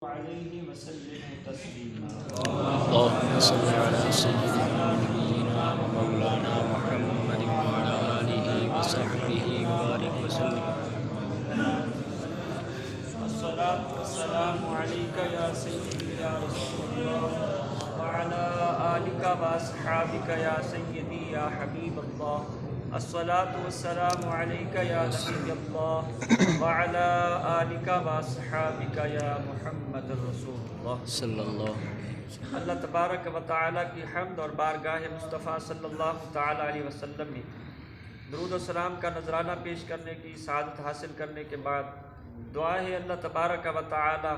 عليه وسلم تسليما. اللهم صل على سيدنا ونبينا ومولانا محمد وعلى آله وصحبه وبارك وسلم. الصلاة والسلام عليك يا سيدي يا رسول الله وعلى آلك وأصحابك يا سيدي يا حبيب الله. الصلاة والسلام عليك يا نبي الله وعلى آلك وأصحابك يا محمد رسول الله صلی اللہ علیہ وسلم. اللہ تبارک و تعالیٰ کی حمد اور بارگاہ مصطفیٰ صلی اللہ تعالیٰ علیہ وسلم میں درود و سلام کا نذرانہ پیش کرنے کی سعادت حاصل کرنے کے بعد دعا ہے اللہ تبارک و تعالیٰ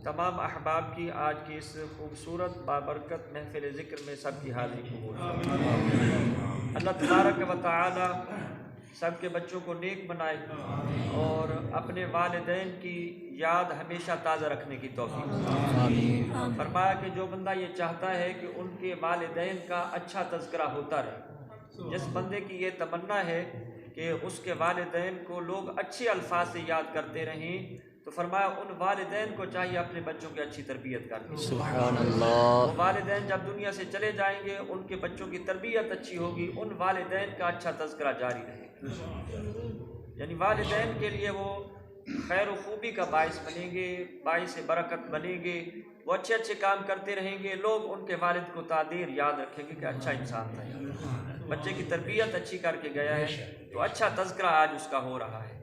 تمام احباب کی آج کی اس خوبصورت بابرکت محفل ذکر میں سب کی حاضری قبول فرمائے. اللہ تبارک و تعالیٰ سب کے بچوں کو نیک بنائے اور اپنے والدین کی یاد ہمیشہ تازہ رکھنے کی توفیق آمین. فرمایا کہ جو بندہ یہ چاہتا ہے کہ ان کے والدین کا اچھا تذکرہ ہوتا رہے، جس بندے کی یہ تمنا ہے کہ اس کے والدین کو لوگ اچھے الفاظ سے یاد کرتے رہیں، تو فرمایا ان والدین کو چاہیے اپنے بچوں کی اچھی تربیت کرنی. سبحان اللہ. وہ والدین جب دنیا سے چلے جائیں گے ان کے بچوں کی تربیت اچھی ہوگی، ان والدین کا اچھا تذکرہ جاری رہے گا. یعنی والدین کے لیے وہ خیر و خوبی کا باعث بنیں گے، باعث برکت بنیں گے، وہ اچھے اچھے کام کرتے رہیں گے، لوگ ان کے والد کو تعدیر یاد رکھیں گے کہ اچھا انسان تھا، بچے کی تربیت اچھی کر کے گیا ہے، تو اچھا تذکرہ آج اس کا ہو رہا ہے.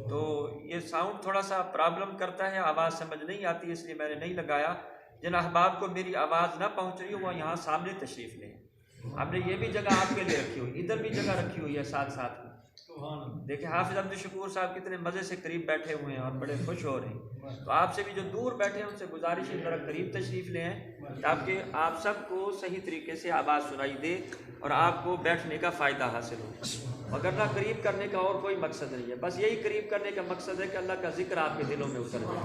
تو یہ ساؤنڈ تھوڑا سا پرابلم کرتا ہے، آواز سمجھ نہیں آتی، اس لیے میں نے نہیں لگایا. جن احباب کو میری آواز نہ پہنچ رہی ہو وہ یہاں سامنے تشریف لیں. ہم نے یہ بھی جگہ آپ کے لیے رکھی ہوئی، ادھر بھی جگہ رکھی ہوئی ہے ساتھ ساتھ. دیکھیں حافظ عبد الشکور صاحب کتنے مزے سے قریب بیٹھے ہوئے ہیں اور بڑے خوش ہو رہے ہیں. تو آپ سے بھی جو دور بیٹھے ہیں ان سے گزارش ہے ذرا قریب تشریف لیں تاکہ آپ سب کو صحیح طریقے سے آواز سنائی دے اور آپ کو بیٹھنے کا فائدہ حاصل ہو. وگرنہ قریب کرنے کا اور کوئی مقصد نہیں ہے، بس یہی قریب کرنے کا مقصد ہے کہ اللہ کا ذکر آپ کے دلوں میں اتر جائے،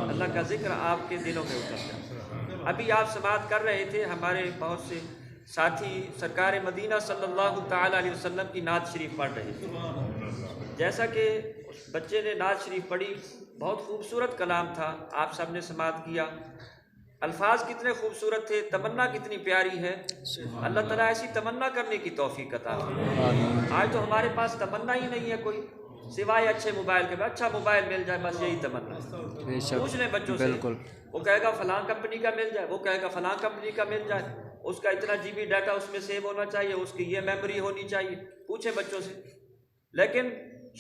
اللہ کا ذکر آپ کے دلوں میں اتر جائے. ابھی آپ سماعت کر رہے تھے، ہمارے بہت سے ساتھی سرکار مدینہ صلی اللہ تعالیٰ علیہ وسلم کی نعت شریف پڑھ رہے تھے. جیسا کہ اس بچے نے نعت شریف پڑھی، بہت خوبصورت کلام تھا، آپ سب نے سماعت کیا. الفاظ کتنے خوبصورت تھے، تمنا کتنی پیاری ہے. اللہ تعالیٰ ایسی تمنا کرنے کی توفیق عطا فرمائے. آج تو ہمارے پاس تمنا ہی نہیں ہے کوئی، سوائے اچھے موبائل کے، اچھا موبائل مل جائے بس یہی تمنا ہے. پوچھ لیں بچوں سے، وہ کہے گا فلاں کمپنی کا مل جائے، وہ کہے گا فلاں کمپنی کا مل جائے، اس کا اتنا جی بی ڈیٹا اس میں سیو ہونا چاہیے، اس کی یہ میموری ہونی چاہیے. پوچھیں بچوں سے. لیکن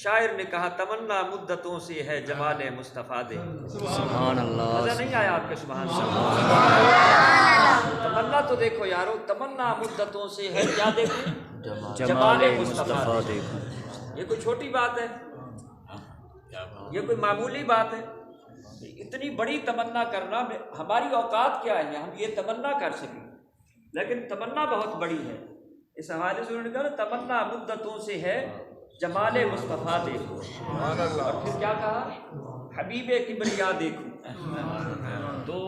شاعر نے کہا تمنا مدتوں سے ہے جمال مصطفیٰ دے. سبحان اللہ. مزہ نہیں آیا آپ کے سبحان اللہ؟ تمنا تو دیکھو یارو، تمنا مدتوں سے ہے کیا دیکھو؟ جمال مصطفیٰ دیکھو. یہ کوئی چھوٹی بات ہے؟ یہ کوئی معمولی بات ہے؟ اتنی بڑی تمنا کرنا، ہماری اوقات کیا ہے ہم یہ تمنا کر سکیں، لیکن تمنا بہت بڑی ہے. اس حوالے سے انہوں نے کہا تمنا مدتوں سے ہے جمال مصطفیٰ دیکھو، اور پھر کیا کہا؟ حبیب کبریا دیکھو. تو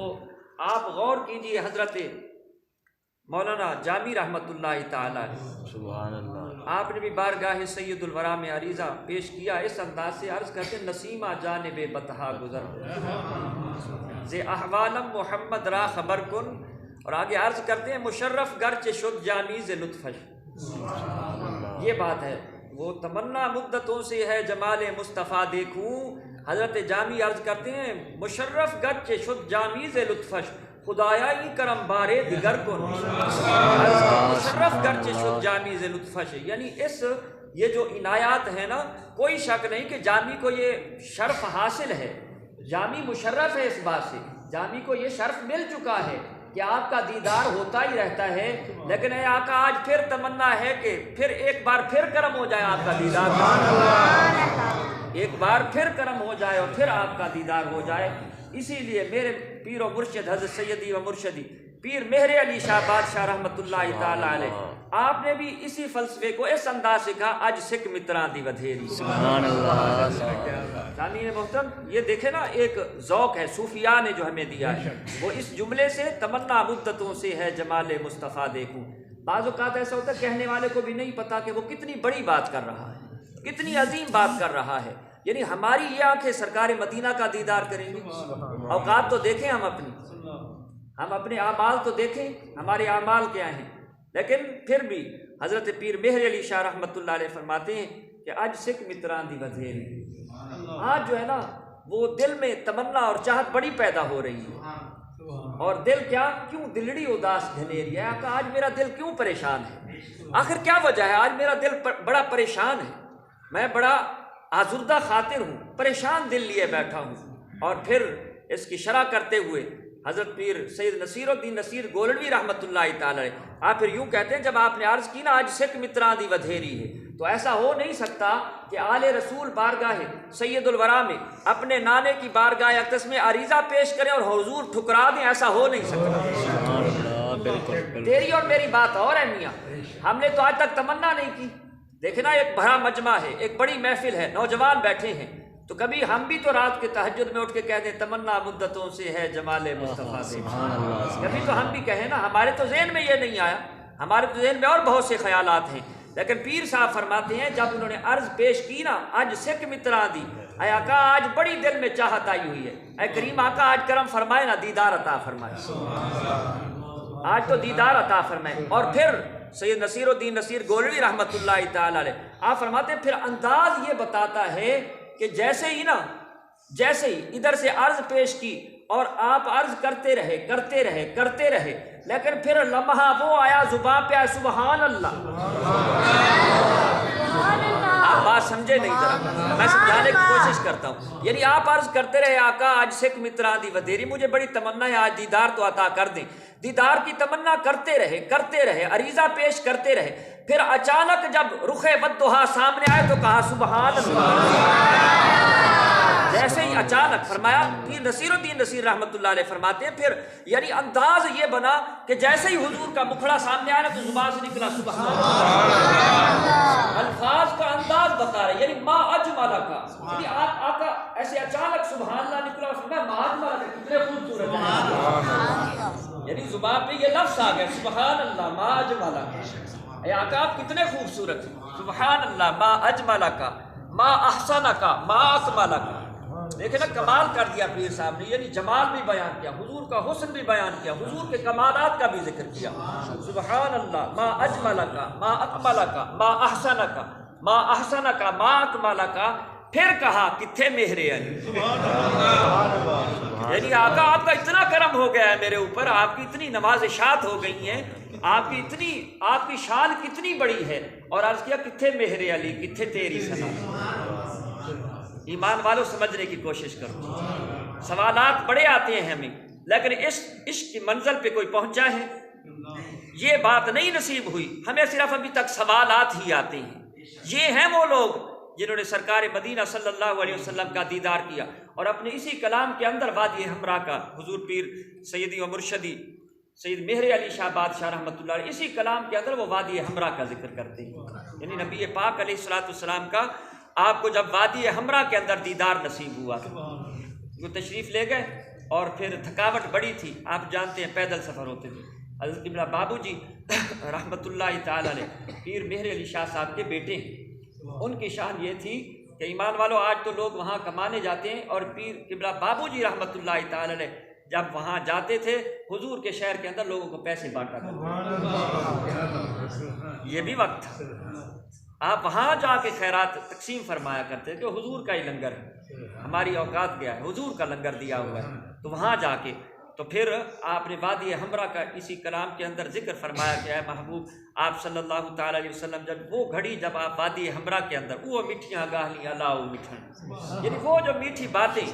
آپ غور کیجئے، حضرت مولانا جامی رحمۃ اللہ تعالیٰ سبحان اللہ. آپ نے بھی بارگاہ سید الورا میں عریضہ پیش کیا، اس انداز سے عرض کرتے نسیمہ جانب بطحا گزر ز احوالم محمد را خبر کن، اور آگے عرض کرتے ہیں مشرف گرچ شد جامی ز لطفش. یہ بات ہے، وہ تمنا مدتوں سے ہے جمال مصطفیٰ دیکھوں. حضرت جامی عرض کرتے ہیں مشرف گرچ شد جامی ز لطفش خدایا ای کرم بارے دیگر کن. مشرف گرچ شد جامی ز لطفش، یعنی یہ جو عنایات ہے نا، کوئی شک نہیں کہ جامی کو یہ شرف حاصل ہے، جامی مشرف ہے. اس بات سے جامی کو یہ شرف مل چکا ہے کہ آپ کا دیدار ہوتا ہی رہتا ہے. لیکن اے آقا آج پھر تمنا ہے کہ پھر ایک بار پھر کرم ہو جائے آپ کا دیدار، ایک بار پھر کرم ہو جائے اور پھر آپ کا دیدار ہو جائے. اسی لیے میرے پیر و مرشد حضرت سیدی و مرشدی پیر مہر علی شاہ بادشاہ رحمۃ اللہ تعالیٰ علیہ، آپ نے بھی اسی فلسفے کو اس انداز سے کہا اج سکھ متران دی ودھیری. سبحان اللہ. تعلیم محترم، یہ دیکھیں نا ایک ذوق ہے صوفیاء نے جو ہمیں دیا ہے، وہ اس جملے سے تمنا مدتوں سے ہے جمال مصطفیٰ دیکھوں. بعض اوقات ایسا ہوتا ہے کہنے والے کو بھی نہیں پتا کہ وہ کتنی بڑی بات کر رہا ہے، کتنی عظیم بات کر رہا ہے. یعنی ہماری یہ آنکھیں سرکار مدینہ کا دیدار کریں گے؟ اوقات تو دیکھیں ہم اپنے اعمال تو دیکھیں ہمارے اعمال کیا ہیں. لیکن پھر بھی حضرت پیر مہر علی شاہ رحمۃ اللہ علیہ فرماتے ہیں کہ آج سکھ متران دی بدھیری، آج جو ہے نا وہ دل میں تمنا اور چاہت بڑی پیدا ہو رہی ہے. اور دل کیوں دلڑی اداس گھنیری ہے. آقا آج میرا دل کیوں پریشان ہے؟ آخر کیا وجہ ہے؟ آج میرا دل بڑا پریشان ہے، میں بڑا آزردہ خاطر ہوں، پریشان دل لیے بیٹھا ہوں. اور پھر اس کی شرح کرتے ہوئے حضرت پیر سید نصیر الدین نصیر گولڑوی رحمۃ اللہ تعالی علیہ آپ پھر یوں کہتے ہیں، جب آپ نے عرض کی نا آج سکھ متران دی ودھیری ہے، تو ایسا ہو نہیں سکتا کہ آل رسول بارگاہ سید الورا میں اپنے نانے کی بارگاہ اقدس میں عریضہ پیش کریں اور حضور ٹھکرا دیں، ایسا ہو نہیں سکتا. تیری اور میری بات اور ہے میاں، ہم نے تو آج تک تمنا نہیں کی. دیکھنا ایک بڑا مجمع ہے، ایک بڑی محفل ہے، نوجوان بیٹھے ہیں، تو کبھی ہم بھی تو رات کے تہجد میں اٹھ کے کہہ دیں تمنا مدتوں سے ہے جمال مصطفیٰ سے. کبھی تو ہم بھی کہیں نا، ہمارے تو ذہن میں یہ نہیں آیا، ہمارے تو ذہن میں اور بہت سے خیالات ہیں. لیکن پیر صاحب فرماتے ہیں جب انہوں نے عرض پیش کی نا آج سکھ متران دی، اے آقا آج بڑی دل میں چاہت آئی ہوئی ہے، اے کریم آقا آج کرم فرمائے نا، دیدار عطا فرمائے، آج تو دیدار عطا فرمائے. اور پھر سید نصیر الدین نصیر گولڑوی رحمۃ اللہ تعالی علیہ آپ فرماتے ہیں پھر انداز یہ بتاتا ہے کہ جیسے ہی ادھر سے عرض پیش کی اور آپ عرض کرتے رہے، لیکن پھر لمحہ وہ آیا زبان پہ آیا سبحان اللہ. آپ بات سمجھے نہیں، ذرا میں سمجھانے کی کوشش کرتا ہوں. یعنی آپ عرض کرتے رہے آقا آج سکھ متران دی ودھیری، مجھے بڑی تمنا ہے آج دیدار تو عطا کر دیں. دیدار کی تمنا کرتے رہے، عریضہ پیش کرتے رہے. پھر اچانک جب رخ ودھا سامنے آئے تو کہا سبحان اللہ. جیسے ہی اچانک فرمایا، پیر نصیر الدین نصیر رحمۃ اللہ علیہ فرماتے ہیں پھر یعنی انداز یہ بنا کہ جیسے ہی حضور کا مکھڑا سامنے آیا تو زبان سے نکلا سبحان اللہ. الفاظ کا انداز بتا رہے، یعنی ما اجمل کا، یعنی آقا ایسے اچانک سبحان اللہ نکلا اور فرمایا ما اجمل کا، کتنے خوبصورت ہے. یعنی زبان پہ یہ لفظ آ گیا سبحان اللہ ما اجمل کا. اے آقا آپ کتنے خوبصورت ہیں، سبحان اللہ ما اجمل کا، ما احسن کا، ما اکمل کا. دیکھیں نا کمال کر دیا پیر صاحب نے، یعنی جمال بھی بیان کیا، حضور کا حسن بھی بیان کیا، حضور کے کمالات کا بھی ذکر کیا. سبحان اللہ ما اجمل کا، ما اکمل کا، ما احسن کا، ما احسن کا، ما اکمل کا. پھر کہا کتھے مہر علی. یعنی آقا آپ کا اتنا کرم ہو گیا ہے میرے اوپر، آپ کی اتنی نوازشات ہو گئی ہیں، آپ کی شان کتنی بڑی ہے. اور عرض کیا کتھے مہر علی، کتھے تیری ثنا. ایمان والوں سمجھنے کی کوشش کرو، سوالات بڑے آتے ہیں ہمیں، لیکن عشق کی منزل پہ کوئی پہنچا ہے؟ یہ بات نہیں نصیب ہوئی، ہمیں صرف ابھی تک سوالات ہی آتے ہیں. یہ ہیں وہ لوگ جنہوں نے سرکار مدینہ صلی اللہ علیہ وسلم کا دیدار کیا اور اپنے اسی کلام کے اندر وادی ہمرا کا حضور پیر سیدی و مرشدی سید مہر علی شاہ بادشاہ رحمۃ اللہ علیہ اسی کلام کے اندر وہ وادی ہمرا کا ذکر کرتے ہیں. یعنی نبی پاک علیہ الصلوۃ والسلام کا آپ کو جب وادی ہمرا کے اندر دیدار نصیب ہوا وہ تشریف لے گئے اور پھر تھکاوٹ بڑی تھی، آپ جانتے ہیں پیدل سفر ہوتے تھے. حضرت قبلہ بابو جی رحمۃ اللہ تعالی علیہ پیر مہر علی شاہ صاحب کے بیٹے ہیں. ان کی شان یہ تھی کہ ایمان والوں آج تو لوگ وہاں کمانے جاتے ہیں، اور پیر قبلہ بابو جی رحمۃ اللہ تعالی علیہ جب وہاں جاتے تھے حضور کے شہر کے اندر لوگوں کو پیسے بانٹا کرتے. یہ بھی وقت تھا، آپ وہاں جا کے خیرات تقسیم فرمایا کرتے کہ حضور کا ہی لنگر ہے، ہماری اوقات گیا ہے، حضور کا لنگر دیا ہوا ہے. تو وہاں جا کے تو پھر آپ نے وادی ہمرا کا اسی کلام کے اندر ذکر فرمایا کہ اے محبوب آپ صلی اللہ تعالی علیہ وسلم جب وہ گھڑی جب آپ وادی ہمرا کے اندر وہ میٹھیاں گاہلیاں لاؤ میٹھن، یعنی وہ جو میٹھی باتیں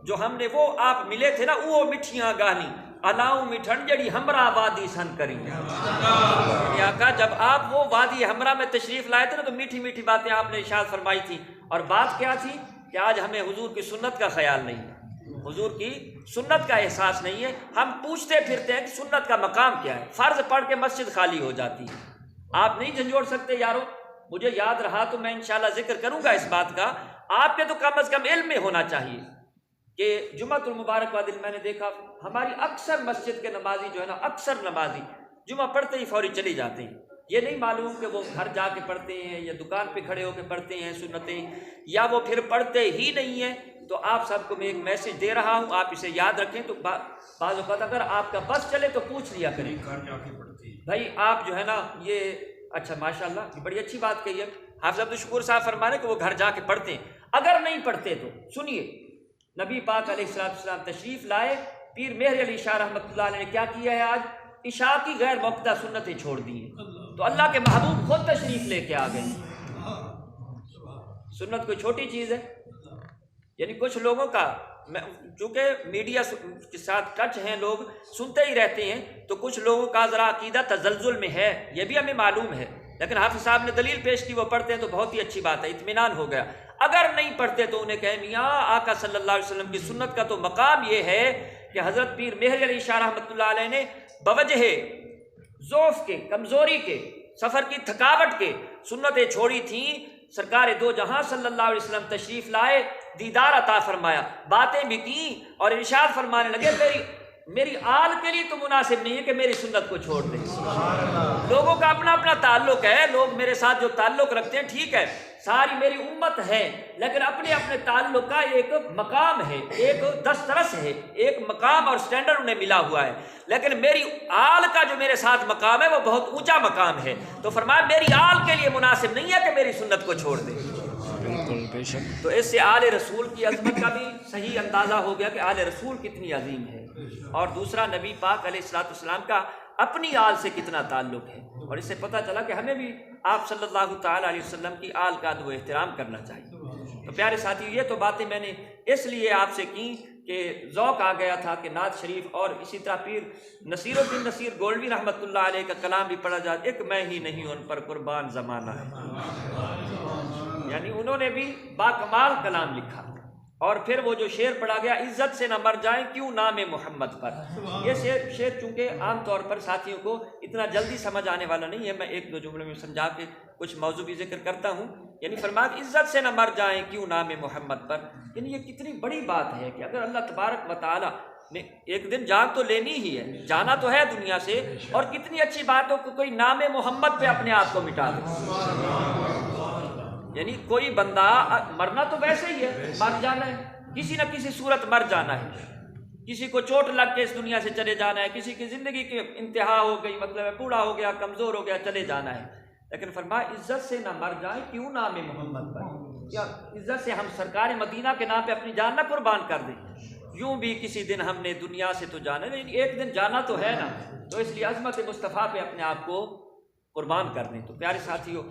جو ہم نے وہ آپ ملے تھے نا وہ میٹھیاں گاہلی الاؤ میٹھن جڑی ہمرا وادی سن کریں. یعنی آقا جب آپ وہ وادی ہمرا میں تشریف لائے تھے نا تو میٹھی میٹھی باتیں آپ نے ارشاد فرمائی تھی. اور بات کیا تھی کہ آج ہمیں حضور کی سنت کا خیال نہیں ہے، حضور کی سنت کا احساس نہیں ہے. ہم پوچھتے پھرتے ہیں کہ سنت کا مقام کیا ہے، فرض پڑھ کے مسجد خالی ہو جاتی ہے. آپ نہیں جھنجھوڑ سکتے یارو. مجھے یاد رہا تو میں انشاءاللہ ذکر کروں گا اس بات کا. آپ کے تو کم از کم علم میں ہونا چاہیے کہ جمعۃ المبارک کا دن میں نے دیکھا ہماری اکثر مسجد کے نمازی جو ہے نا، اکثر نمازی جمعہ پڑھتے ہی فوری چلے جاتے ہیں. یہ نہیں معلوم کہ وہ گھر جا کے پڑھتے ہیں یا دکان پہ کھڑے ہو کے پڑھتے ہیں سنتیں، یا وہ پھر پڑھتے ہی نہیں ہیں، تو آپ سب کو میں ایک میسج دے رہا ہوں، آپ اسے یاد رکھیں۔ تو بعض اوقات اگر آپ کا بس چلے تو پوچھ لیا کریں بھائی آپ جو ہے نا یہ اچھا ماشاءاللہ یہ بڑی اچھی بات کہی ہے حافظ عبدالشکور صاحب فرما رہے کہ وہ گھر جا کے پڑھتے ہیں۔ اگر نہیں پڑھتے تو سنیے، نبی پاک علیہ السلام تشریف لائے، پیر مہر علی شاہ رحمۃ اللہ علیہ نے کیا کیا ہے، آج عشاء کی غیر موقتہ سنتیں چھوڑ دی ہیں، تو اللہ کے محبوب خود تشریف لے کے آ گئے۔ سنت کوئی چھوٹی چیز ہے؟ یعنی کچھ لوگوں کا چونکہ میڈیا کے ساتھ ٹچ ہیں، لوگ سنتے ہی رہتے ہیں، تو کچھ لوگوں کا ذرا عقیدہ تزلزل میں ہے، یہ بھی ہمیں معلوم ہے، لیکن حافظ صاحب نے دلیل پیش کی، وہ پڑھتے ہیں تو بہت ہی اچھی بات ہے، اطمینان ہو گیا۔ اگر نہیں پڑھتے تو انہیں کہیں میاں آقا صلی اللہ علیہ وسلم کی سنت کا تو مقام یہ ہے کہ حضرت پیر مہر علی شاہ رحمۃ اللہ علیہ نے بوجہ ضعف کے، کمزوری کے، سفر کی تھکاوٹ کے سنتیں چھوڑی تھیں، سرکار دو جہاں صلی اللہ علیہ وسلم تشریف لائے، دیدار عطا فرمایا، باتیں بھی کی اور ارشاد فرمانے لگے میری آل کے لیے تو مناسب نہیں ہے کہ میری سنت کو چھوڑ دیں۔ لوگوں کا اپنا اپنا تعلق ہے، لوگ میرے ساتھ جو تعلق رکھتے ہیں ٹھیک ہے، ساری میری امت ہے، لیکن اپنے اپنے تعلق کا ایک مقام ہے، ایک دسترس ہے، ایک مقام اور سٹینڈرڈ انہیں ملا ہوا ہے، لیکن میری آل کا جو میرے ساتھ مقام ہے وہ بہت اونچا مقام ہے، تو فرمایا میری آل کے لیے مناسب نہیں ہے کہ میری سنت کو چھوڑ دیں۔ بالکل بے شک۔ تو اس سے آل رسول کی عظمت کا بھی صحیح اندازہ ہو گیا کہ آل رسول کتنی عظیم ہے، اور دوسرا نبی پاک علیہ السلام کا اپنی آل سے کتنا تعلق ہے، اور اس سے پتہ چلا کہ ہمیں بھی آپ صلی اللہ تعالیٰ علیہ وسلم کی آل کا ادب و احترام کرنا چاہیے۔ تو پیارے ساتھیو، یہ تو باتیں میں نے اس لیے آپ سے کی کہ ذوق آ گیا تھا کہ نعت شریف اور اسی طرح پیر نصیر الدین نصیر گولوی رحمۃ اللہ علیہ کا کلام بھی پڑھا جائے، ایک میں ہی نہیں ان پر قربان زمانہ ہے، یعنی انہوں نے بھی باکمال کلام لکھا، اور پھر وہ جو شعر پڑھا گیا، عزت سے نہ مر جائیں کیوں نام محمد پر، یہ شعر چونکہ عام طور پر ساتھیوں کو اتنا جلدی سمجھ آنے والا نہیں ہے، میں ایک دو جملے میں سمجھا کے کچھ موضوع بھی ذکر کرتا ہوں۔ یعنی فرمایا عزت سے نہ مر جائیں کیوں نام محمد پر، یعنی یہ کتنی بڑی بات ہے کہ اگر اللہ تبارک و تعالیٰ نے ایک دن جان تو لینی ہی ہے، جانا تو ہے دنیا سے، اور کتنی اچھی بات ہو کہ کوئی نام محمد پہ اپنے آپ کو مٹا دے۔ یعنی کوئی بندہ مرنا تو ویسے ہی ہے، مر جانا ہے، کسی نہ کسی صورت مر جانا ہے، کسی کو چوٹ لگ کے اس دنیا سے چلے جانا ہے، کسی کی زندگی کی انتہا ہو گئی، مطلب بوڑھا ہو گیا، کمزور ہو گیا، چلے جانا ہے، لیکن فرمایا عزت سے نہ مر جائیں کیوں نام محمد پر، کیا عزت سے ہم سرکار مدینہ کے نام پہ اپنی جان نہ قربان کر دیں؟ یوں بھی کسی دن ہم نے دنیا سے تو جانا ہے، ایک دن جانا تو ہے نا، تو اس لیے عظمت مصطفیٰ پہ اپنے آپ کو قربان کر دیں۔ تو پیارے ساتھیو،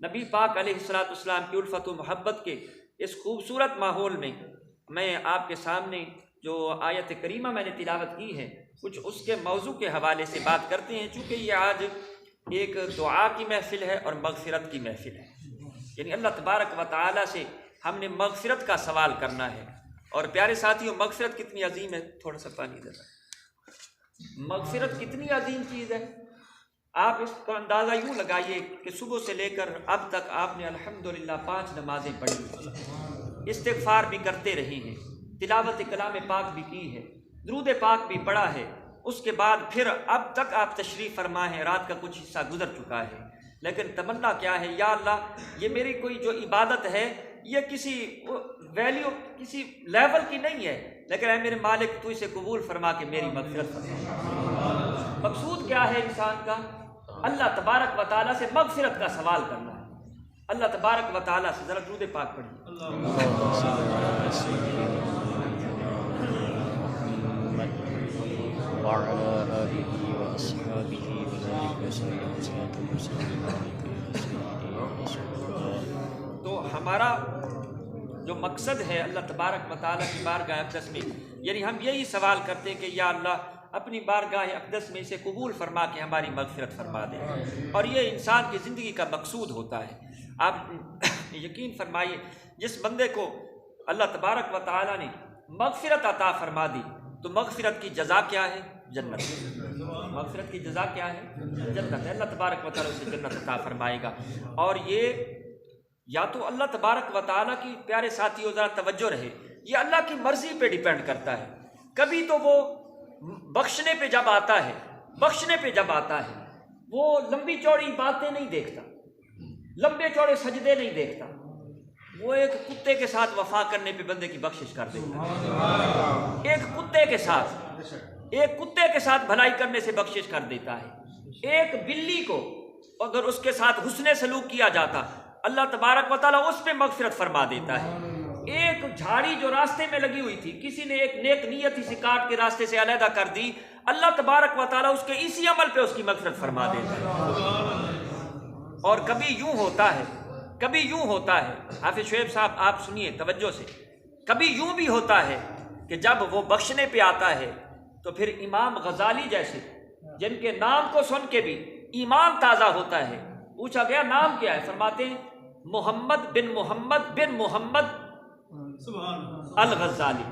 نبی پاک علیہ السلام کی الفت و محبت کے اس خوبصورت ماحول میں میں آپ کے سامنے جو آیت کریمہ میں نے تلاوت کی ہے، کچھ اس کے موضوع کے حوالے سے بات کرتے ہیں، چونکہ یہ آج ایک دعا کی محفل ہے اور مغفرت کی محفل ہے، یعنی اللہ تبارک و تعالیٰ سے ہم نے مغفرت کا سوال کرنا ہے۔ اور پیارے ساتھیوں، مغفرت کتنی عظیم ہے، تھوڑا سا پانی دینا، مغفرت کتنی عظیم چیز ہے، آپ اس کا اندازہ یوں لگائیے کہ صبح سے لے کر اب تک آپ نے الحمدللہ 5 نمازیں پڑھی، استغفار بھی کرتے رہے ہیں، تلاوت کلام پاک بھی کی ہے، درود پاک بھی پڑھا ہے، اس کے بعد پھر اب تک آپ تشریف فرما ہیں، رات کا کچھ حصہ گزر چکا ہے، لیکن تمنا کیا ہے، یا اللہ یہ میری کوئی جو عبادت ہے یہ کسی ویلیو کسی لیول کی نہیں ہے، لیکن اے میرے مالک تو اسے قبول فرما کے میری مغفرت فرما۔ مقصود کیا ہے انسان کا؟ اللہ تبارک و تعالیٰ سے مغفرت کا سوال کرنا ہے، اللہ تبارک و تعالیٰ سے ذرا درود پاک پڑھیے۔ تو ہمارا جو مقصد ہے اللہ تبارک و تعالیٰ کی بارگاہ اقدس میں، یعنی ہم یہی سوال کرتے ہیں کہ یا اللہ اپنی بارگاہ اقدس میں اسے قبول فرما کے ہماری مغفرت فرما دے، اور یہ انسان کی زندگی کا مقصود ہوتا ہے۔ آپ یقین فرمائیے، جس بندے کو اللہ تبارک و تعالیٰ نے مغفرت عطا فرما دی تو مغفرت کی جزا کیا ہے؟ جنت۔ مغفرت کی جزا کیا ہے؟ جنت ہے، اللہ تبارک و تعالیٰ اسے جنت عطا فرمائے گا، اور یہ یا تو اللہ تبارک و تعالیٰ کی، پیارے ساتھیو ذرا توجہ رہے، یہ اللہ کی مرضی پہ ڈیپینڈ کرتا ہے، کبھی تو وہ بخشنے پہ جب آتا ہے، وہ لمبی چوڑی باتیں نہیں دیکھتا، لمبے چوڑے سجدے نہیں دیکھتا، وہ ایک کتے کے ساتھ وفا کرنے پہ بندے کی بخشش کر دیتا ہے، ایک کتے کے ساتھ بھلائی کرنے سے بخشش کر دیتا ہے، ایک بلی کو اگر اس کے ساتھ حسن سلوک کیا جاتا اللہ تبارک و تعالیٰ اس پہ مغفرت فرما دیتا ہے، ایک جھاڑی جو راستے میں لگی ہوئی تھی کسی نے ایک نیک نیت ہی سے کاٹ کے راستے سے علیحدہ کر دی، اللہ تبارک و تعالیٰ اس کے اسی عمل پہ اس کی مغفرت فرما دیتا ہے۔ اور کبھی یوں ہوتا ہے حافظ شعیب صاحب آپ سنیے توجہ سے، کبھی یوں بھی ہوتا ہے کہ جب وہ بخشنے پہ آتا ہے تو پھر امام غزالی جیسے جن کے نام کو سن کے بھی ایمان تازہ ہوتا ہے، پوچھا گیا نام کیا ہے، فرماتے ہیں محمد بن محمد الغزالی،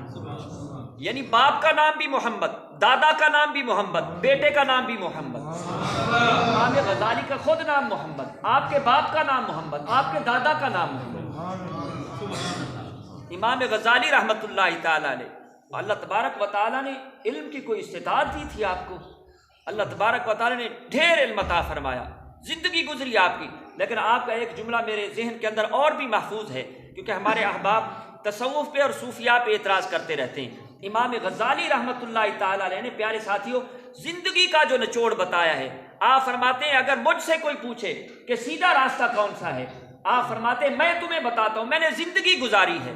یعنی باپ کا نام بھی محمد، دادا کا نام بھی محمد، بیٹے کا نام بھی محمد، امام غزالی کا خود نام محمد، آپ کے باپ کا نام محمد، آپ کے دادا کا نام محمد۔ امام غزالی رحمۃ اللہ تعالی علیہ، اللہ تبارک و تعالیٰ نے علم کی کوئی استطاعت دی تھی آپ کو، اللہ تبارک و تعالیٰ نے ڈھیر علم عطا فرمایا، زندگی گزری آپ کی، لیکن آپ کا ایک جملہ میرے ذہن کے اندر اور بھی محفوظ ہے کیونکہ ہمارے احباب تصوف پہ اور صوفیاء پہ اعتراض کرتے رہتے ہیں۔ امام غزالی رحمۃ اللہ تعالیٰ علیہ نے پیارے ساتھیوں زندگی کا جو نچوڑ بتایا ہے، آپ فرماتے ہیں اگر مجھ سے کوئی پوچھے کہ سیدھا راستہ کون سا ہے، آپ فرماتے ہیں میں تمہیں بتاتا ہوں، میں نے زندگی گزاری ہے،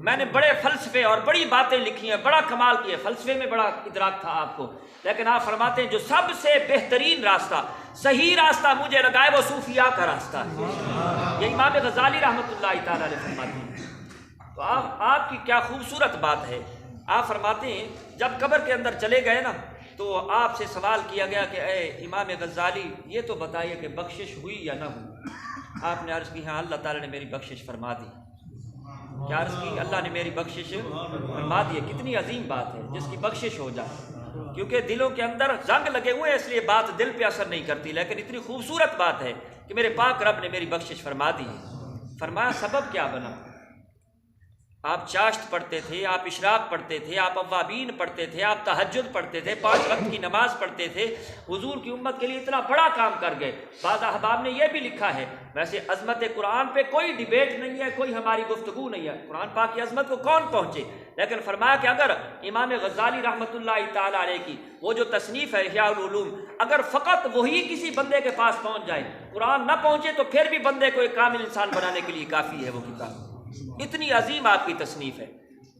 میں نے بڑے فلسفے اور بڑی باتیں لکھی ہیں، بڑا کمال کیا، فلسفے میں بڑا ادراک تھا آپ کو، لیکن آپ فرماتے ہیں جو سب سے بہترین راستہ، صحیح راستہ مجھے لگا ہے وہ صوفیاء کا راستہ ہے، یہ امام غزالی رحمۃ اللہ تعالیٰ علیہ فرماتے ہیں۔ تو آپ کی کیا خوبصورت بات ہے، آپ فرماتے ہیں جب قبر کے اندر چلے گئے نا تو آپ سے سوال کیا گیا کہ اے امام غزالی یہ تو بتائیے کہ بخشش ہوئی یا نہ ہوئی، آپ نے عرض کی ہاں اللہ تعالیٰ نے میری بخشش فرما دی، کیا عرض کی اللہ نے میری بخشش فرما دی ہے، کتنی عظیم بات ہے جس کی بخشش ہو جائے، کیونکہ دلوں کے اندر زنگ لگے ہوئے ہیں اس لیے بات دل پہ اثر نہیں کرتی، لیکن اتنی خوبصورت بات ہے کہ میرے پاک رب نے میری بخشش فرما دی ہے۔ فرمایا سبب کیا بنا، آپ چاشت پڑھتے تھے، آپ اشراق پڑھتے تھے، آپ اوابین پڑھتے تھے، آپ تہجد پڑھتے تھے، 5 وقت کی نماز پڑھتے تھے، حضور کی امت کے لیے اتنا بڑا کام کر گئے۔ بعض احباب نے یہ بھی لکھا ہے، ویسے عظمت قرآن پہ کوئی ڈیبیٹ نہیں ہے، کوئی ہماری گفتگو نہیں ہے، قرآن پاک کی عظمت کو کون پہنچے، لیکن فرمایا کہ اگر امام غزالی رحمۃ اللہ تعالیٰ علیہ کی وہ جو تصنیف ہے احیاء العلوم، اگر فقط وہی کسی بندے کے پاس پہنچ جائے، قرآن نہ پہنچے تو پھر بھی بندے کو ایک کامل انسان بنانے کے لیے کافی ہے وہ کتاب، اتنی عظیم آپ کی تصنیف ہے۔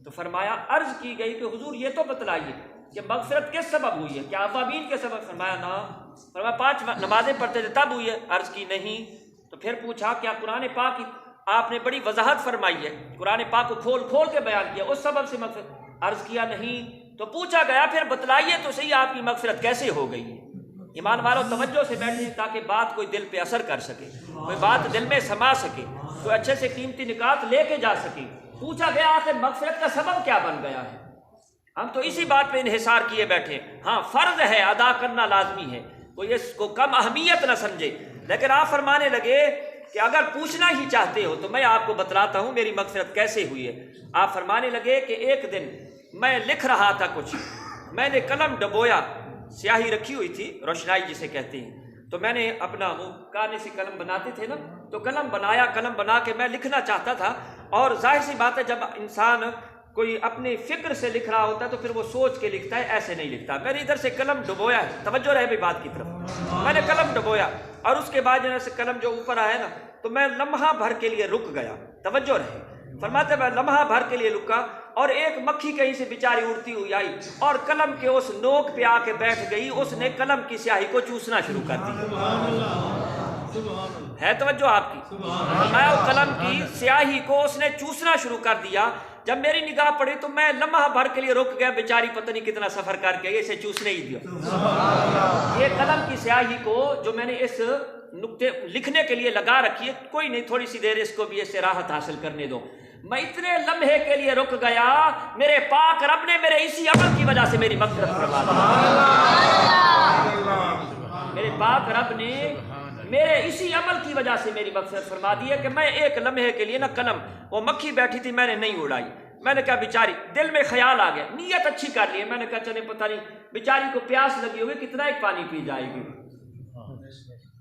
تو فرمایا عرض کی گئی کہ حضور یہ تو بتلائیے کہ مغفرت کس سبب ہوئی ہے، کیا اوابین کے سبب، فرمایا نہ، فرمایا 5 نمازیں پڑھتے تھے تب ہوئی ہے، عرض کی نہیں، تو پھر پوچھا کیا قرآن پاک آپ نے بڑی وضاحت فرمائی ہے، قرآن پاک کو کھول کھول کے بیان کیا، اس سبب سے مغفرت، عرض کیا نہیں، تو پوچھا گیا پھر بتلائیے تو صحیح آپ کی مغفرت کیسے ہو گئی ہے۔ ایمان والو توجہ سے بیٹھیں تاکہ بات کوئی دل پہ اثر کر سکے، کوئی بات دل میں سما سکے، کوئی اچھے سے قیمتی نکات لے کے جا سکے۔ پوچھا گیا آخر مغفرت کا سبب کیا بن گیا ہے، ہم تو اسی بات پہ انحصار کیے بیٹھے، ہاں فرض ہے ادا کرنا لازمی ہے، کوئی اس کو کم اہمیت نہ سمجھے، لیکن آپ فرمانے لگے کہ اگر پوچھنا ہی چاہتے ہو تو میں آپ کو بتلاتا ہوں میری مغفرت کیسے ہوئی ہے۔ آپ فرمانے لگے کہ ایک دن میں لکھ رہا تھا کچھ، میں نے قلم ڈبویا، سیاہی رکھی ہوئی تھی، روشنائی جسے کہتے ہیں، تو میں نے اپنا وہ کانے سے قلم بناتے تھے نا، تو قلم بنایا، قلم بنا کے میں لکھنا چاہتا تھا، اور ظاہر سی بات ہے جب انسان کوئی اپنی فکر سے لکھ رہا ہوتا ہے تو پھر وہ سوچ کے لکھتا ہے، ایسے نہیں لکھتا۔ میں نے ادھر سے قلم ڈبویا ہے، توجہ رہے بھی بات کی طرف، میں نے قلم ڈبویا اور اس کے بعد جنہیں سے قلم جو اوپر آیا نا تو میں لمحہ بھر کے لیے رک گیا، توجہ رہے، فرماتے میں لمحہ بھر کے لیے رکا اور ایک مکھی کہیں سے بیچاری اڑتی ہوئی آئی اور قلم کے اس نوک پہ آ کے بیٹھ گئی، اس نے قلم کی سیاہی کو چوسنا شروع کر دیا۔ ہے توجہ آپ کی، میں قلم کی سیاہی کو اس نے چوسنا شروع کر دیا، جب میری نگاہ پڑی تو میں لمحہ بھر کے لیے رک گیا، بیچاری پتہ نہیں کتنا سفر کر کے اسے چوسنے ہی دیا۔ یہ قلم کی سیاہی کو جو میں نے اس نقطے لکھنے کے لیے لگا رکھی ہے، کوئی نہیں تھوڑی سی دیر اس کو بھی اس سے راحت حاصل کرنے دو، میں اتنے لمحے کے لیے رک گیا، میرے پاک رب نے میرے اسی عمل کی وجہ سے میری مغفرت فرما دی۔ میرے پاک رب نے میرے اسی عمل کی وجہ سے میری مغفرت فرما دی ہے کہ میں ایک لمحے کے لیے نا قلم، وہ مکھی بیٹھی تھی میں نے نہیں اڑائی، میں نے کہا بیچاری، دل میں خیال آ گیا، نیت اچھی کر لی ہے، میں نے کہا چلے پتہ نہیں بیچاری کو پیاس لگی ہوگی کتنا ایک پانی پی جائے گی،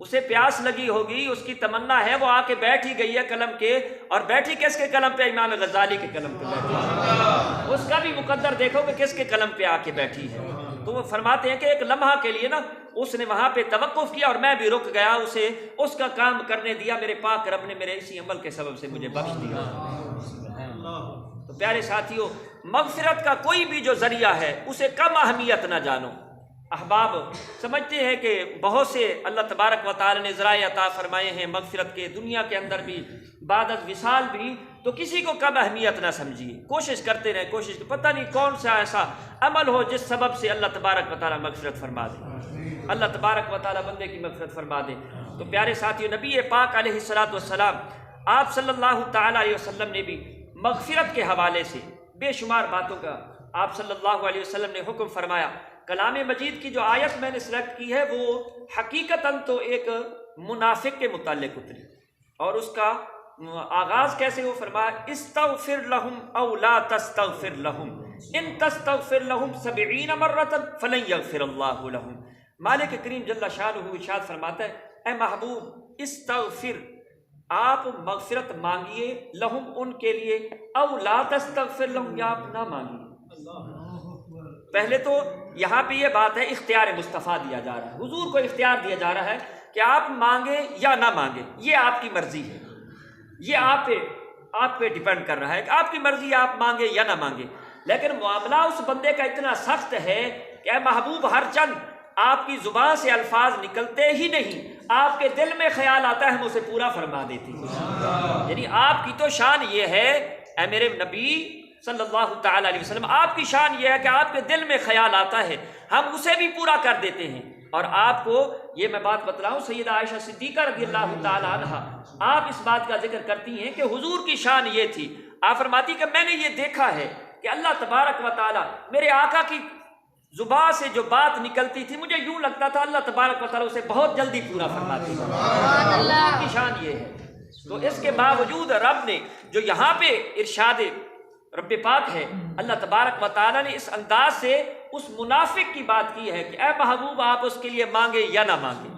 اسے پیاس لگی ہوگی، اس کی تمنا ہے، وہ آ کے بیٹھ ہی گئی ہے قلم کے، اور بیٹھی کس کے قلم پہ؟ امام غزالی کے قلم پہ بیٹھی، اس کا بھی مقدر دیکھو کہ کس کے قلم پہ آ کے بیٹھی ہے۔ تو وہ فرماتے ہیں کہ ایک لمحہ کے لیے نا اس نے وہاں پہ توقف کیا اور میں بھی رک گیا، اسے اس کا کام کرنے دیا، میرے پاک رب نے میرے اسی عمل کے سبب سے مجھے بخش دیا۔ تو پیارے ساتھیوں، مغفرت کا کوئی بھی جو ذریعہ ہے اسے کم اہمیت نہ جانو۔ احباب سمجھتے ہیں کہ بہت سے اللہ تبارک و تعالی نے ذرائع عطا فرمائے ہیں مغفرت کے، دنیا کے اندر بھی بعد از وصال بھی، تو کسی کو کم اہمیت نہ سمجھیے، کوشش کرتے رہیں، کوشش، پتہ نہیں کون سا ایسا عمل ہو جس سبب سے اللہ تبارک و تعالی مغفرت فرما دے، اللہ تبارک و تعالی بندے کی مغفرت فرما دے۔ تو پیارے ساتھیوں، نبی پاک علیہ السلام آپ صلی اللہ تعالی علیہ وسلم نے بھی مغفرت کے حوالے سے بے شمار باتوں کا آپ صلی اللہ علیہ وسلم نے حکم فرمایا۔ کلام مجید کی جو آیت میں نے سلیکٹ کی ہے وہ حقیقتاً تو ایک منافق کے متعلق اتری، اور اس کا آغاز کیسے وہ فرمایا، استغفر لہم او لا تستغفر لہم ان تستغفر لہم 70 مرۃ فلن یغفر اللہ لہم۔ مالک کریم جل شانہ ارشاد فرماتا ہے، اے محبوب استغفر، آپ مغفرت مانگیے، لہم ان کے لیے، او لا تستغفر لہم یا آپ نہ مانگیے۔ پہلے تو یہاں پہ یہ بات ہے اختیار مصطفیٰ دیا جا رہا ہے، حضور کو اختیار دیا جا رہا ہے کہ آپ مانگیں یا نہ مانگیں، یہ آپ کی مرضی ہے، یہ آپ پہ ڈیپینڈ کر رہا ہے کہ آپ کی مرضی ہے، آپ مانگیں یا نہ مانگیں۔ لیکن معاملہ اس بندے کا اتنا سخت ہے کہ اے محبوب، ہر چند آپ کی زبان سے الفاظ نکلتے ہی نہیں، آپ کے دل میں خیال آتا ہے ہم اسے پورا فرما دیتے ہیں۔ یعنی آپ کی تو شان یہ ہے اے میرے نبی صلی اللہ تعالی علیہ وسلم، آپ کی شان یہ ہے کہ آپ کے دل میں خیال آتا ہے ہم اسے بھی پورا کر دیتے ہیں۔ اور آپ کو یہ میں بات بتلاؤں، سیدہ عائشہ صدیقہ رضی اللہ تعالی عنہا آپ اس بات کا ذکر کرتی ہیں کہ حضور کی شان یہ تھی، آپ فرماتی کہ میں نے یہ دیکھا ہے کہ اللہ تبارک و تعالی میرے آقا کی زبان سے جو بات نکلتی تھی مجھے یوں لگتا تھا اللہ تبارک و تعالی اسے بہت جلدی پورا فرماتی ہے۔ اللہ کی شان یہ ہے۔ تو اس کے باوجود رب نے جو یہاں پہ ارشاد رب پاک ہے، اللہ تبارک و تعالیٰ نے اس انداز سے اس منافق کی بات کی ہے کہ اے محبوب آپ اس کے لیے مانگے یا نہ مانگے،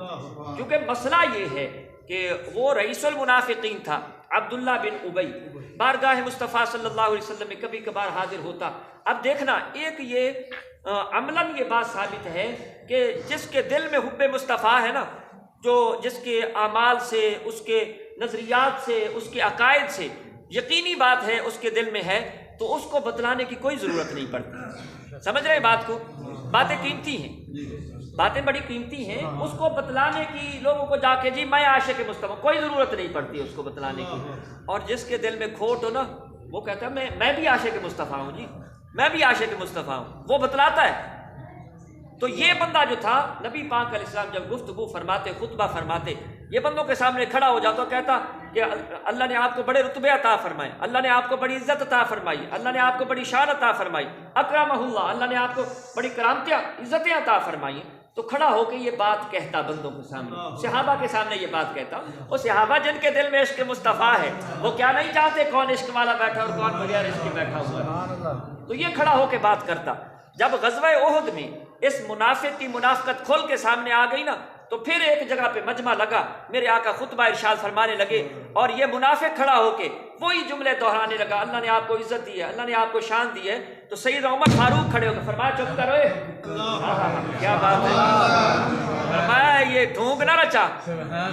کیونکہ مسئلہ یہ ہے کہ وہ رئیس المنافقین تھا، عبداللہ بن ابی، بارگاہ مصطفیٰ صلی اللہ علیہ وسلم میں کبھی کبھار حاضر ہوتا۔ اب دیکھنا، ایک یہ عملاً یہ بات ثابت ہے کہ جس کے دل میں حب مصطفیٰ ہے نا، جو جس کے اعمال سے، اس کے نظریات سے، اس کے عقائد سے یقینی بات ہے اس کے دل میں ہے، تو اس کو بتلانے کی کوئی ضرورت نہیں پڑتی۔ سمجھ رہے بات کو؟ باتیں قیمتی ہیں، باتیں بڑی قیمتی ہیں، اس کو بتلانے کی لوگوں کو جا کے جی میں عاشق مصطفیٰ، کوئی ضرورت نہیں پڑتی اس کو بتلانے کی۔ اور جس کے دل میں کھوٹ ہو نا، وہ کہتا ہے میں بھی عاشق مصطفیٰ ہوں، جی میں بھی عاشق مصطفیٰ ہوں، وہ بتلاتا ہے۔ تو یہ بندہ جو تھا، نبی پاک علیہ السلام جب گفتگو فرماتے، خطبہ فرماتے، یہ بندوں کے سامنے کھڑا ہو جاتا، کہتا کہ اللہ نے آپ کو بڑے رتبے عطا فرمائے، اللہ نے آپ کو بڑی عزت عطا فرمائی، اللہ نے آپ کو بڑی شان عطا فرمائی، اکرمہ اللہ، اللہ نے آپ کو بڑی کرامتیں عزتیں عطا فرمائی۔ تو کھڑا ہو کے یہ بات کہتا بندوں کے سامنے، صحابہ کے سامنے یہ بات کہتا۔ وہ صحابہ جن کے دل میں عشق مصطفیٰ ہے، وہ کیا نہیں چاہتے کون عشق والا بیٹھا اور کون بغیر عشق بیٹھا ہوا ہے؟ تو یہ کھڑا ہو کے بات کرتا۔ جب غزوہ احد میں اس منافق کی منافقت کھول کے سامنے آ گئی نا، تو پھر ایک جگہ پہ مجمع لگا، میرے آقا خطبہ ارشاد فرمانے لگے، اور یہ منافق کھڑا ہو کے وہی جملے دہرانے لگا، اللہ نے آپ کو عزت دی ہے، اللہ نے آپ کو شان دی ہے۔ تو سیدنا عمر فاروق کھڑے ہو کے فرمایا چپ کرو، کیا بات ہے، فرمایا یہ ڈھونگ نہ رچا،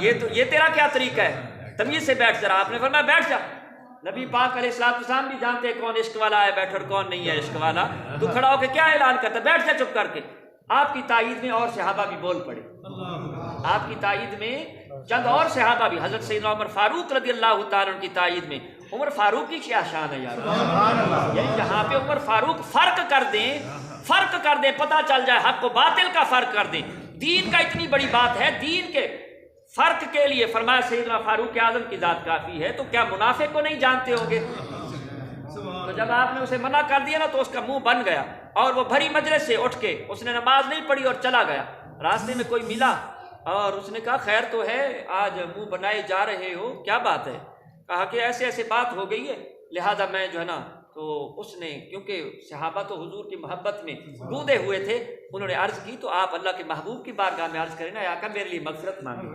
یہ تیرا کیا طریقہ ہے، تمیز سے بیٹھ ذرا۔ آپ نے فرمایا بیٹھ جا۔ نبی پاک علیہ السلام بھی جانتے ہیں کون عشق والا ہے بیٹھ اور کون نہیں ہے عشق والا، تو کھڑا ہو کے کیا اعلان کرتا، بیٹھ جا چپ کر کے۔ آپ کی تائید میں اور صحابہ بھی بول پڑے، آپ کی تائید میں چند اور صحابہ بھی، حضرت سیدنا عمر فاروق رضی اللہ تعالیٰ عنہ کی تائید میں۔ عمر فاروق کی کیا شان ہے یار، یعنی جہاں پہ عمر فاروق فرق کر دیں، پتہ چل جائے حق و باطل کا فرق کر دیں، دین کا اتنی بڑی بات ہے، دین کے فرق کے لیے فرمایا سیدنا فاروق اعظم کی ذات کافی ہے، تو کیا منافق کو نہیں جانتے ہوں گے؟ تو جب آپ نے اسے منع کر دیا نا، تو اس کا منہ بن گیا، اور وہ بھری مجلس سے اٹھ کے اس نے نماز نہیں پڑھی اور چلا گیا۔ راستے میں کوئی ملا اور اس نے کہا خیر تو ہے، آج منہ بنائے جا رہے ہو، کیا بات ہے؟ کہا کہ ایسے ایسے بات ہو گئی ہے، لہذا میں جو ہے نا تو اس نے کیونکہ صحابہ تو حضور کی محبت میں گودے ہوئے تھے، انہوں نے عرض کی تو آپ اللہ کے محبوب کی بارگاہ میں عرض کریں نا، یا آقا میرے لیے مغفرت مانگے۔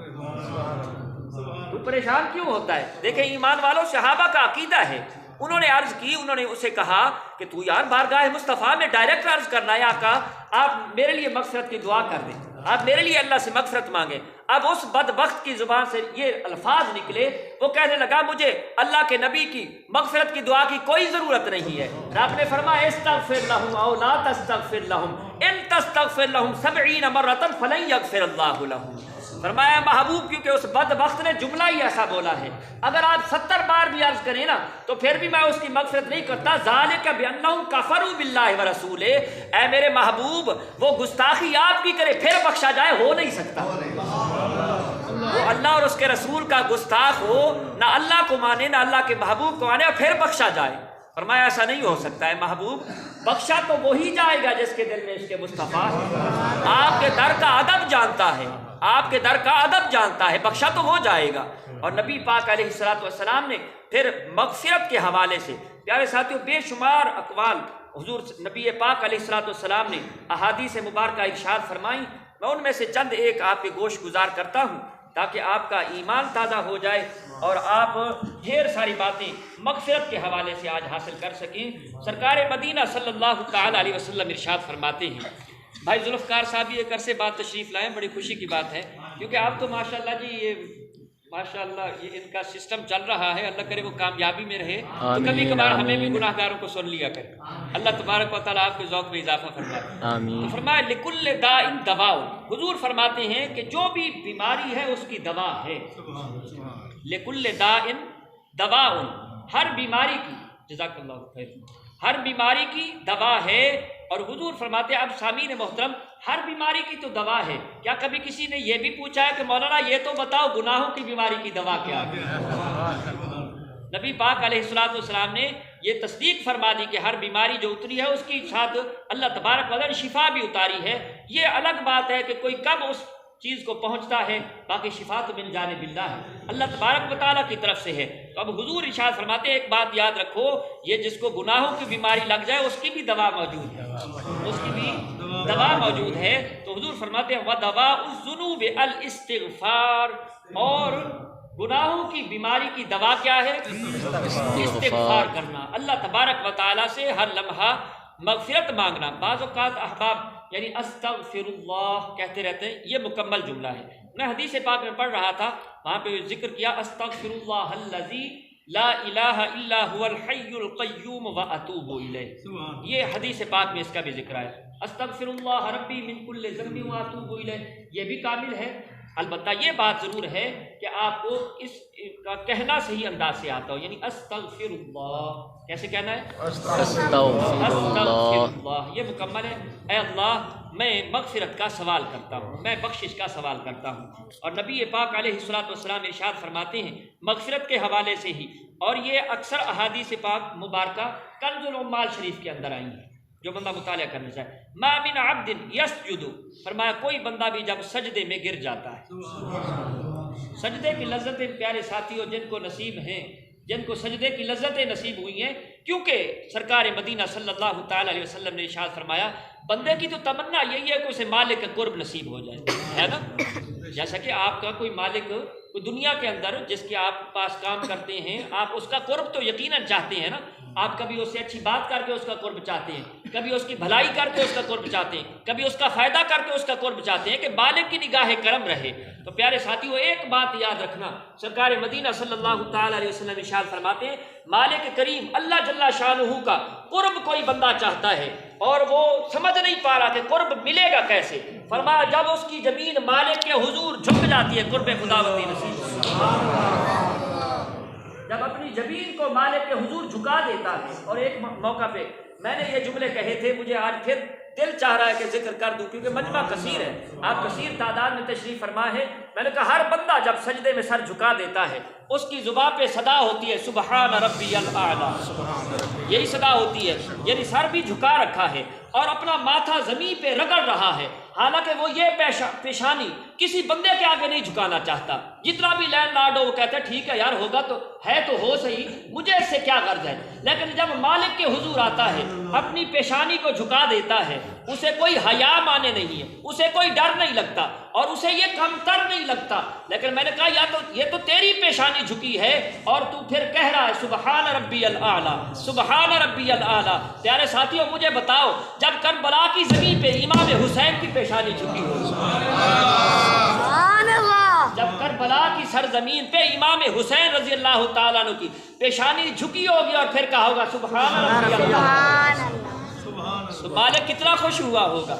تو پریشان کیوں ہوتا ہے؟ دیکھیں ایمان والوں، صحابہ کا عقیدہ ہے، انہوں نے عرض کی، انہوں نے اسے کہا کہ تو یار بارگاہ مصطفیٰ میں ڈائریکٹ عرض کرنا ہے، آقا آپ میرے لیے مغفرت کی دعا کر دیں، آپ میرے لیے اللہ سے مغفرت مانگیں۔ اب اس بدبخت کی زبان سے یہ الفاظ نکلے، وہ کہنے لگا مجھے اللہ کے نبی کی مغفرت کی دعا کی کوئی ضرورت نہیں ہے۔ رب نے فرمایا استغفر لہم او لا تستغفر لہم ان تستغفر لہم 70 مرۃ فلن یغفر اللہ لہم۔ فرمایا محبوب کیونکہ اس بدبخت نے جملہ ہی ایسا بولا ہے، اگر آپ 70 بار بھی عرض کریں نا تو پھر بھی میں اس کی مغفرت نہیں کرتا۔ ذالک بانہم کفروا باللہ ورسولہ، اے میرے محبوب وہ گستاخی آپ کی کرے پھر بخشا جائے، ہو نہیں سکتا۔ وہ اللہ اور اس کے رسول کا گستاخ ہو، نہ اللہ کو مانے نہ اللہ کے محبوب کو مانے اور پھر بخشا جائے۔ فرمایا ایسا نہیں ہو سکتا ہے محبوب، بخشا تو وہی جائے گا جس کے دل میں عشق مصطفیٰ ہے۔ آپ کے در کا ادب جانتا ہے، آپ کے در کا ادب جانتا ہے، بخشا تو وہ جائے گا۔ اور نبی پاک علیہ الصلوۃ والسلام نے پھر مغفرت کے حوالے سے پیارے ساتھیوں بے شمار اقوال حضور نبی پاک علیہ الصلوۃ والسلام نے احادیث مبارکہ ارشاد فرمائی، میں ان میں سے چند ایک آپ کے گوش گزار کرتا ہوں تاکہ آپ کا ایمان تازہ ہو جائے اور آپ ڈھیر ساری باتیں مغفرت کے حوالے سے آج حاصل کر سکیں۔ سرکار مدینہ صلی اللہ تعالیٰ علیہ وسلم ارشاد فرماتے ہیں، بھائی ذوالفقار صاحب ایک عرصے بعد تشریف لائیں، بڑی خوشی کی بات ہے، کیونکہ آپ تو ماشاءاللہ جی یہ ماشاءاللہ یہ ان کا سسٹم چل رہا ہے، اللہ کرے وہ کامیابی میں رہے، تو کبھی کبھار ہمیں بھی گناہ گاروں کو سن لیا کرے، اللہ تبارک و تعالیٰ آپ کے ذوق میں اضافہ فرمائے۔ تو فرمایا لکل داء دواء، حضور فرماتے ہیں کہ جو بھی بیماری ہے اس کی دوا ہے، لکل داء دواء، ہر بیماری کی، جزاک اللہ خیر، ہر بیماری کی دوا ہے۔ اور حضور فرماتے ہیں اب سامعین محترم ہر بیماری کی تو دوا ہے، کیا کبھی کسی نے یہ بھی پوچھا ہے کہ مولانا یہ تو بتاؤ گناہوں کی بیماری کی دوا کیا ہے؟ نبی پاک علیہ الصلوۃ والسلام نے یہ تصدیق فرما دی کہ ہر بیماری جو اتری ہے اس کی ساتھ اللہ تبارک و تعالیٰ نے شفا بھی اتاری ہے۔ یہ الگ بات ہے کہ کوئی کب اس چیز کو پہنچتا ہے، باقی شفا تو من جانب اللہ ہے، اللہ تبارک و تعالیٰ کی طرف سے ہے۔ تو اب حضور ارشاد فرماتے ہیں ایک بات یاد رکھو، یہ جس کو گناہوں کی بیماری لگ جائے اس کی بھی دوا موجود ہے، اس کی بھی دوا موجود ہے۔ تو حضور فرماتے ہیں وَدَوَاءُ الذُّنُوبِ الْاِسْتِغْفَارُ، اور گناہوں کی بیماری کی دوا کیا ہے؟ استغفار کرنا، اللہ تبارک و تعالیٰ سے ہر لمحہ مغفرت مانگنا۔ بعض اوقات احباب یعنی استغفر اللہ کہتے رہتے ہیں، یہ مکمل جملہ ہے۔ میں حدیث پاک میں پڑھ رہا تھا، وہاں پہ ذکر کیا استغفر اللہ الذی لا الہ الا هو الحی القیوم واتوب الیہ، یہ حدیث پاک میں اس کا بھی ذکر ہے، استغفر اللہ ربی من کل ذنب واتوب الیہ، یہ بھی کامل ہے۔ البتہ یہ بات ضرور ہے کہ آپ کو اس کا کہنا صحیح انداز سے آتا ہو، یعنی استغفر اللہ کیسے کہنا ہے؟ استغفر اللہ، یہ مکمل ہے۔ اے اللہ میں مغفرت کا سوال کرتا ہوں، میں بخشش کا سوال کرتا ہوں۔ اور نبی پاک علیہ الصلوۃ والسلام ارشاد فرماتے ہیں مغفرت کے حوالے سے ہی، اور یہ اکثر احادیث پاک مبارکہ کنز العمال شریف کے اندر آئی ہیں، جو بندہ مطالعہ کرنا چاہے۔ ما من عبد یسجد، فرمایا کوئی بندہ بھی جب سجدے میں گر جاتا ہے، سجدے کی لذتیں پیارے ساتھیوں جن کو نصیب ہیں، جن کو سجدے کی لذتیں نصیب ہوئی ہیں، کیونکہ سرکار مدینہ صلی اللہ تعالیٰ علیہ وسلم نے ارشاد فرمایا بندے کی تو تمنا یہی ہے کہ اسے مالک قرب نصیب ہو جائے، ہے نا؟ جیسا کہ آپ کا کوئی مالک کوئی دنیا کے اندر جس کے آپ پاس کام کرتے ہیں، آپ اس کا قرب تو یقیناً چاہتے ہیں نا، آپ کبھی اس سے اچھی بات کر کے اس کا قرب چاہتے ہیں، کبھی اس کی بھلائی کر کے اس کا قرب چاہتے ہیں، کبھی اس کا فائدہ کر کے اس کا قرب چاہتے ہیں کہ مالک کی نگاہ کرم رہے۔ تو پیارے ساتھیو ایک بات یاد رکھنا، سرکار مدینہ صلی اللہ تعالیٰ علیہ وسلم ارشاد فرماتے ہیں مالک کریم اللہ جل شانہ کا قرب کوئی بندہ چاہتا ہے اور وہ سمجھ نہیں پا رہا کہ قرب ملے گا کیسے، فرمایا جب اس کی زمین مالک کے حضور جھک جاتی ہے قرب خداوندی نصیب، جب اپنی زمین کو مالک کے حضور جھکا دیتا ہے۔ اور ایک موقع پہ میں نے یہ جملے کہے تھے، مجھے آج پھر دل چاہ رہا ہے کہ ذکر کر دوں کیونکہ مجمع کثیر ہے، آپ کثیر تعداد میں تشریف فرما ہے۔ میں نے کہا ہر بندہ جب سجدے میں سر جھکا دیتا ہے اس کی زبان پہ صدا ہوتی ہے سبحان ربی الاعلی، یہی صدا ہوتی ہے، یعنی سر بھی جھکا رکھا ہے اور اپنا ماتھا زمین پہ رگڑ رہا ہے، حالانکہ وہ یہ پیشانی کسی بندے کے آگے نہیں جھکانا چاہتا، جتنا بھی لینڈ لارڈ ہو وہ کہتا ہے ٹھیک ہے یار ہوگا تو ہے تو ہو صحیح، مجھے اس سے کیا غرض ہے، لیکن جب مالک کے حضور آتا ہے اپنی پیشانی کو جھکا دیتا ہے، اسے کوئی حیا مانے نہیں ہے، اسے کوئی ڈر نہیں لگتا اور اسے یہ کمتر نہیں لگتا، لیکن میں نے کہا یا تو یہ تو تیری پیشانی جھکی ہے اور تو پھر کہہ رہا ہے سبحان ربی الاعلیٰ سبحان ربی الاعلیٰ۔ پیارے ساتھیوں مجھے بتاؤ جب کربلا کی زمین پہ امام حسین کی پیشانی جھکی ہو، جب کربلا کی سرزمین پہ امام حسین رضی اللہ تعالیٰ عنہ کی پیشانی جھکی ہوگی اور پھر کہا ہوگا سبحان ربی اللہ، تو مالک کتنا خوش ہوا ہوگا۔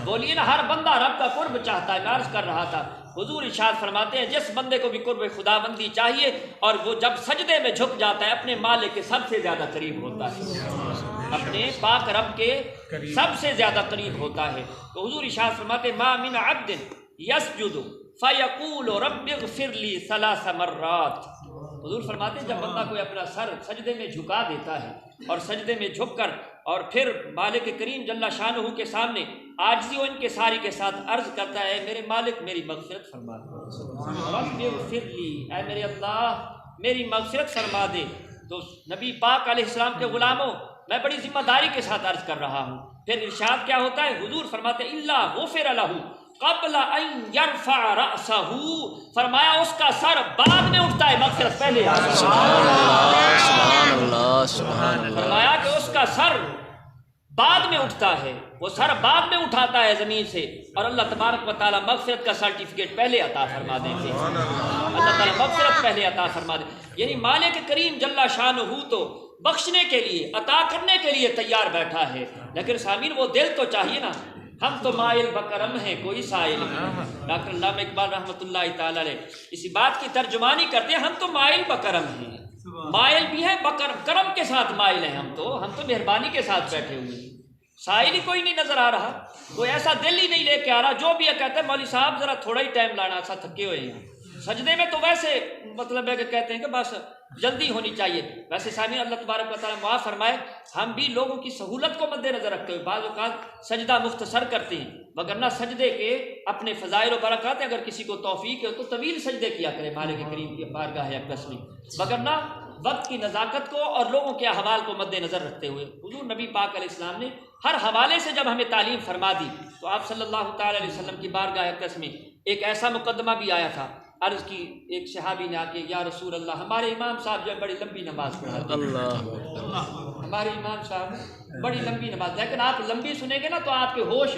بولیے نا، ہر بندہ رب کا قرب چاہتا ہے۔ میں عرض کر رہا تھا حضور ارشاد فرماتے ہیں جس بندے کو بھی قرب خداوندی چاہیے اور وہ جب سجدے میں جھک جاتا ہے اپنے مالک کے سب سے زیادہ قریب ہوتا ہے، اپنے پاک رب کے سب سے زیادہ قریب ہوتا ہے۔ تو حضور ارشاد فرماتے ہیں ما من عبد یسجد فیقول رب اغفر لی 3 مرات۔ حضور فرماتے ہیں جب بندہ کوئی اپنا سر سجدے میں جھکا دیتا ہے اور سجدے میں جھک کر اور پھر مالک کریم جل شانہ کے سامنے عاجزی و انکساری کے ساتھ عرض کرتا ہے میرے مالک میری مغفرت فرما دے، رب اغفر لی، اے میرے اللہ میری مغفرت فرما دے، تو نبی پاک علیہ السلام کے غلاموں میں بڑی ذمہ داری کے ساتھ عرض کر رہا ہوں۔ پھر ارشاد کیا ہوتا ہے، حضور فرماتے الا غفر لہ قبل ان یرفع رأسہ، فرمایا اس کا سر بعد میں اٹھتا ہے، مغفرت پہلے آتا ہے۔ سبحان اللہ سبحان اللہ۔ فرمایا کہ اس کا سر بعد میں اٹھتا ہے، وہ سر بعد میں اٹھاتا ہے زمین سے، اور اللہ تبارک و تعالیٰ مغفرت کا سرٹیفکیٹ پہلے عطا فرما دیتے ہیں، اللہ تعالیٰ مغفرت پہلے عطا فرما دے۔ یعنی مالک کریم جل شانہ تو بخشنے کے لیے عطا کرنے کے لیے تیار بیٹھا ہے، لیکن سامعین وہ دل تو چاہیے نا۔ ہم تو مائل بکرم ہیں کوئی سائل نہیں۔ ڈاکٹر علامہ اقبال رحمۃ اللہ تعالیٰ علیہ اسی بات کی ترجمانی کرتے ہیں، ہم تو مائل بکرم ہیں، مائل بھی ہیں کرم کے ساتھ مائل ہیں، ہم تو مہربانی کے ساتھ بیٹھے ہوئے ہیں، سائل ہی کوئی نہیں نظر آ رہا، کوئی ایسا دل ہی نہیں لے کے آ رہا۔ جو بھی یہ کہتے ہیں مولوی صاحب ذرا تھوڑا ہی ٹائم لانا، ایسا تھکے ہوئے ہیں، سجدے میں تو ویسے مطلب ہے کہ کہتے ہیں کہ بس جلدی ہونی چاہیے۔ ویسے سامعین اللہ تبارک و تعالیٰ معاف فرمائے، ہم بھی لوگوں کی سہولت کو مد نظر رکھتے ہوئے بعض اوقات سجدہ مختصر کرتے ہیں، وگرنہ سجدے کے اپنے فضائل و برکات ہیں، اگر کسی کو توفیق ہے تو طویل سجدے کیا کرے مالک کریم کی بارگاہ اقدس میں، وگرنہ وقت کی نزاکت کو اور لوگوں کے احوال کو مد نظر رکھتے ہوئے حضور نبی پاک علیہ السلام نے ہر حوالے سے جب ہمیں تعلیم فرما دی تو آپ صلی اللہ تعالیٰ علیہ وسلم کی بارگاہ اقدس میں ایک ایسا مقدمہ بھی آیا تھا۔ عرض کی ایک صحابی نے آ کے یا رسول اللہ ہمارے امام صاحب جو ہے بڑی لمبی نماز پڑھاتے ہیں، ہمارے امام صاحب بڑی لمبی نماز، لیکن آپ لمبی سنیں گے نا تو آپ کے ہوش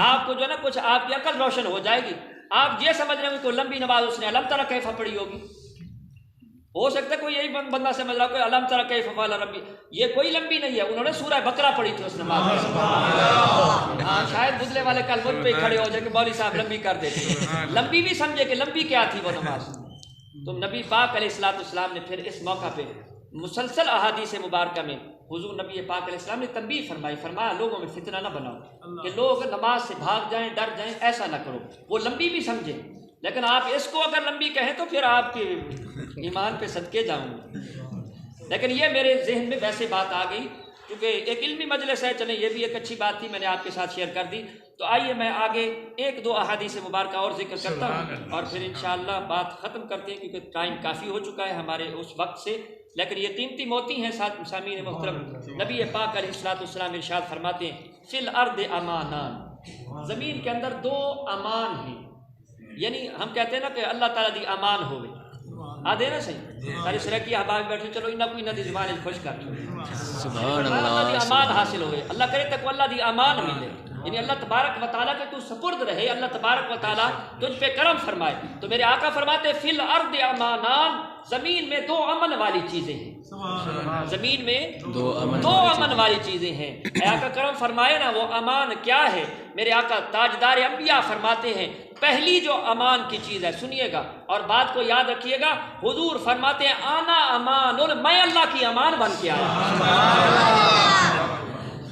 آپ کو جو ہے نا کچھ آپ کی عقل روشن ہو جائے گی، آپ یہ سمجھ رہے ہوں کہ لمبی نماز اس نے الم تری کیف پڑھی ہوگی، ہو سکتا ہے کوئی یہی بندہ سمجھ رہا کوئی الم تری کیف فعل ربی، یہ کوئی لمبی نہیں ہے، انہوں نے سورہ بقرہ پڑھی تھی اس نماز میں۔ ہاں شاید بدلے والے کل مجھ پہ کھڑے ہو جائے کہ مولوی صاحب لمبی کر دیتے، لمبی بھی سمجھے کہ لمبی کیا تھی وہ نماز۔ تو نبی پاک علیہ السلام نے پھر اس موقع پہ مسلسل احادیث مبارکہ میں حضور نبی پاک علیہ السلام نے تنبیہ فرمائی، فرمایا لوگوں میں فتنہ نہ بناؤ کہ لوگ نماز سے بھاگ جائیں ڈر جائیں، ایسا نہ کرو، وہ لمبی بھی سمجھے، لیکن آپ اس کو اگر لمبی کہیں تو پھر آپ کے ایمان پہ صدقے جاؤں گے۔ لیکن یہ میرے ذہن میں ویسے بات آ گئی کیونکہ ایک علمی مجلس ہے، چلیں یہ بھی ایک اچھی بات تھی، میں نے آپ کے ساتھ شیئر کر دی۔ تو آئیے میں آگے 1-2 احادیث مبارکہ اور ذکر کرتا ہوں اور پھر انشاءاللہ بات ختم کرتے ہیں کیونکہ ٹائم کافی ہو چکا ہے ہمارے اس وقت سے، لیکن یہ قیمتی موتی ہیں ساتھ سامعین محترم۔ نبی پاک علیہ السلام ارشاد فرماتے ہیں فی الارض امانان، زمین کے اندر 2 امان ہیں، یعنی ہم کہتے ہیں نا کہ اللہ تعالیٰ دی امان ہوئے آدھے نا صحیح ساری سرح کی احباب بیٹھے چلو انہ کوئی نہ دی زبان خوش کر سبحان اللہ دی اللہ امان حاصل ہوئے، اللہ کرے تک اللہ دی امان ملے، یعنی اللہ تبارک و تعالیٰ کے تو سپرد رہے، اللہ تبارک و تعالیٰ تجھ پہ کرم فرمائے۔ تو میرے آقا فرماتے فی الارض امانان، زمین میں 2 امن والی چیزیں ہیں، زمین میں 2 امن والی چیزیں ہیں۔ اے آقا کرم فرمائے نا وہ امان کیا ہے؟ میرے آقا تاجدار انبیاء فرماتے ہیں پہلی جو امان کی چیز ہے، سنیے گا اور بات کو یاد رکھیے گا، حضور فرماتے ہیں آنا امان، میں اللہ کی امان بن کے آیا،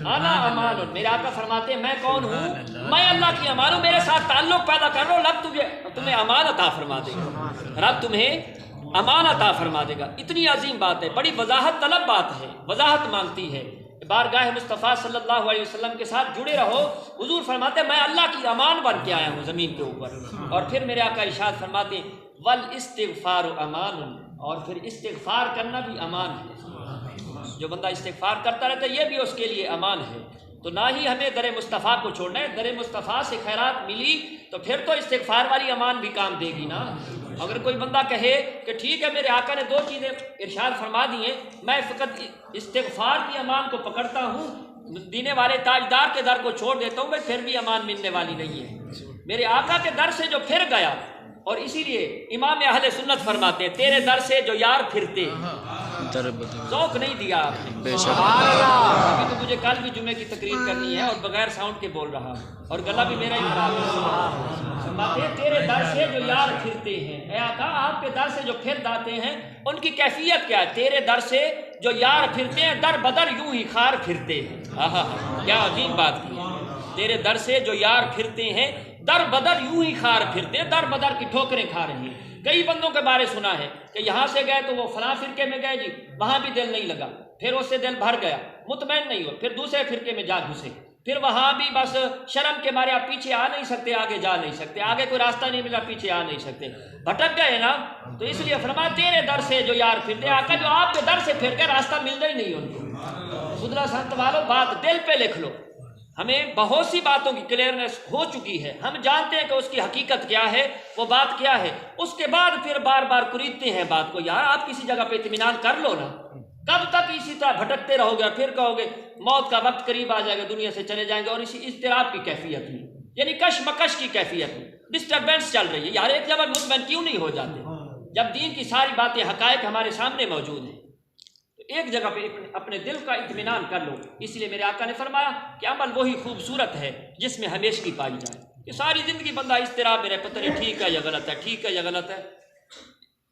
آنا امان، میرے آقا فرماتے ہیں میں کون ہوں؟ میں اللہ کی امان ہوں، میرے ساتھ تعلق پیدا کر لو، رب تمہیں امان عطا فرما دے گا، رب تمہیں امان عطا فرما دے گا۔ اتنی عظیم بات ہے، بڑی وضاحت طلب بات ہے، وضاحت مانگتی ہے۔ بارگاہ مصطفیٰ صلی اللہ علیہ وسلم کے ساتھ جڑے رہو۔ حضور فرماتے ہیں میں اللہ کی امان بن کے آیا ہوں زمین کے اوپر، اور پھر میرے آقا ارشاد فرماتے ہیں والاستغفار امان، اور پھر استغفار کرنا بھی امان ہے۔ جو بندہ استغفار کرتا رہتا ہے یہ بھی اس کے لیے امان ہے۔ تو نہ ہی ہمیں در مصطفیٰ کو چھوڑنا ہے، در مصطفیٰ سے خیرات ملی تو پھر تو استغفار والی امان بھی کام دے گی نا۔ اگر کوئی بندہ کہے کہ ٹھیک ہے میرے آقا نے دو چیزیں ارشاد فرما دی ہیں، میں فقط استغفار کی امان کو پکڑتا ہوں، دینے والے تاجدار کے در کو چھوڑ دیتا ہوں، میں پھر بھی امان ملنے والی نہیں ہے۔ میرے آقا کے در سے جو پھر گیا، اور اسی لیے امام اہل سنت فرماتے ہیں تیرے در سے جو یار پھرتے، ذوق نہیں دیا آپ نے۔ بے شک ابھی تو مجھے کل بھی جمعے کی تقریر کرنی ہے اور بغیر ساؤنڈ کے بول رہا ہوں، اور گلا بھی میرا ہی خراب ہے۔ فرماتے ہیں تیرے در سے جو یار پھرتے ہیں، اے آقا آپ کے در سے جو پھر جاتے ہیں ان کی کیفیت کیا ہے؟ تیرے در سے جو یار پھرتے ہیں در بدر یوں ہی خار پھرتے ہیں۔ کیا عظیم بات کی ہے۔ تیرے در سے جو یار پھرتے ہیں در بدر یوں ہی خار پھرتے ہیں، در بدر کی ٹھوکریں کھا رہے ہیں۔ کئی بندوں کے بارے سنا ہے کہ یہاں سے گئے تو وہ فلاں فرقے میں گئے جی، وہاں بھی دل نہیں لگا، پھر اس سے دل بھر گیا، مطمئن نہیں ہو، پھر دوسرے فرقے میں جا گھسے، پھر وہاں بھی بس شرم کے مارے آپ پیچھے آ نہیں سکتے، آگے جا نہیں سکتے، آگے کوئی راستہ نہیں ملا، پیچھے آ نہیں سکتے، بھٹک گئے نا۔ تو اس لیے فرمایا تیرے در سے جو یار پھرتے، آقا جو آپ کے در سے پھر کے راستہ ملتا ہی نہیں ان کو۔ خدلا سنت والو بات دل پہ لکھ لو، ہمیں بہت سی باتوں کی کلیئرنس ہو چکی ہے، ہم جانتے ہیں کہ اس کی حقیقت کیا ہے، وہ بات کیا ہے، اس کے بعد پھر بار بار قریدتے ہیں بات کو۔ یار آپ کسی جگہ پہ اطمینان کر لو نا، کب تک اسی طرح بھٹکتے رہو گے، پھر کہو گے موت کا وقت قریب آ جائے گا، دنیا سے چلے جائیں گے، اور اسی اضطراب کی کیفیت میں، یعنی کشمکش کی کیفیت میں ڈسٹربینس چل رہی ہے۔ یار ایک جگہ مطمئن کیوں نہیں ہو جاتے جب دین کی ساری باتیں حقائق ہمارے سامنے موجود ہیں؟ ایک جگہ پہ اپنے دل کا اطمینان کر لو۔ اس لیے میرے آقا نے فرمایا کہ عمل وہی خوبصورت ہے جس میں ہمیشگی پائی جائے۔ کہ ساری زندگی بندہ اضطراب میں رہے، پتہ نہیں ٹھیک ہے یا غلط ہے، ٹھیک ہے یا غلط ہے،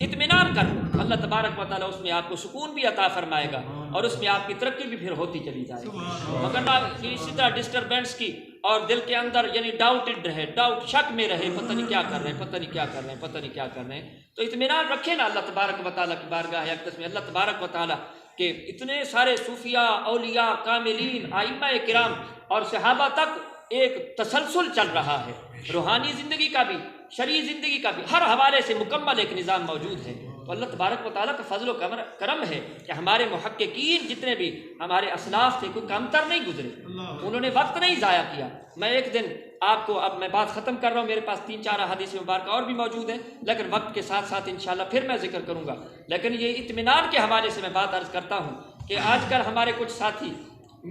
اطمینان کر لو، اللہ تبارک و تعالیٰ اس میں آپ کو سکون بھی عطا فرمائے گا، اور اس میں آپ کی ترقی بھی پھر ہوتی چلی جائے گی۔ مگر اسی طرح ڈسٹربینس کی اور دل کے اندر یعنی ڈاؤٹڈ رہے، ڈاؤٹ شک میں رہے، پتہ نہیں کیا کر رہے ہیں، پتہ نہیں کیا کر رہے ہیں، پتہ نہیں کیا کر رہے ہیں، تو اطمینان رکھے نا اللہ تبارک و تعالیٰ کی بارگاہ اقدس میں۔ اللہ تبارک و تعالیٰ کہ اتنے سارے صوفیاء، اولیاء، کاملین، ائمہ کرام اور صحابہ تک ایک تسلسل چل رہا ہے، روحانی زندگی کا بھی، شرعی زندگی کا بھی، ہر حوالے سے مکمل ایک نظام موجود ہے۔ تو اللہ تبارک و تعالیٰ کا فضل و کرم ہے کہ ہمارے محققین جتنے بھی ہمارے اسلاف تھے کوئی کمتر نہیں گزرے، انہوں نے وقت نہیں ضائع کیا۔ میں ایک دن آپ کو، اب میں بات ختم کر رہا ہوں، میرے پاس 3-4 احادیث مبارکہ اور بھی موجود ہیں، لیکن وقت کے ساتھ ساتھ انشاءاللہ پھر میں ذکر کروں گا۔ لیکن یہ اطمینان کے حوالے سے میں بات عرض کرتا ہوں کہ آج کل ہمارے کچھ ساتھی